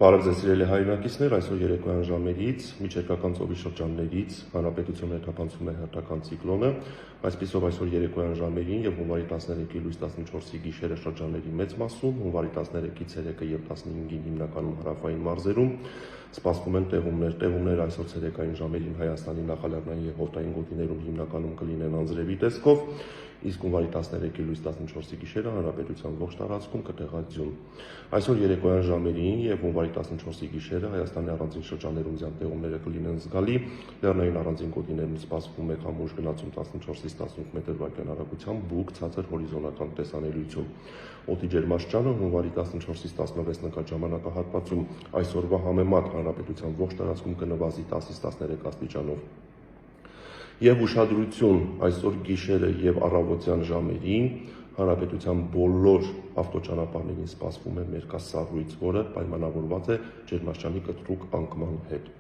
Բարև ձեզ սիրելի հայրենակիցներ, այսօր երեկոյան ժամերից միջերկրական ծովի շրջաններից հանրապետություն ներթափանցում է հերթական ցիկլոնը, այսպիսով այսօր երեկոյան ժամերին եւ հունվարի 13-ի լույս 14-ի գիշերը շրջանների մեծ մասում, հունվարի 13-ի ցերեկը եւ 15-ին հիմնականում հարավային մարզերում սպասվում են տեղումներ այսօր ցերեկային ժամերին Հայաստանի նախալեռնային եւ հովտային գոտիներում հիմնականում կլինեն անձրևի տեսքով, իսկ հունվարի 13-ի լույս 14-ի գիշերը հանրապետության ողջ տարածքում կտեղածություն։ Այսօր երեկոյան ժամերին եւ հունվարի 14-ի գիշերը Հայաստանի առանձին շրջաններում ձյան տեղումները կլինեն զգալի, լեռնային առանձին գոտիներում սպասվում է քամուշ գնացում 14-ից 18 մետր/վայրկյան արագությամբ, բուք, ցածր հորիզոնական տեսանելիություն։ Օդի ջերմաստիճանը հունվարի 14-ից 16 նկատ ժամանակահատվածում այսօրվա համեմատ հանրապետության ողջ տարածքում կնվազի 10-ից 13 աստիճանով։ Եվ ուշադրություն, այսօր գիշերը եւ առավոտյան ժամերին հանրապետության բոլոր ավտոճանապարհներին սպասվում է մերկասառույց, որը պայմանավորված է ջերմաստիճանի կտրուկ անկման հետ։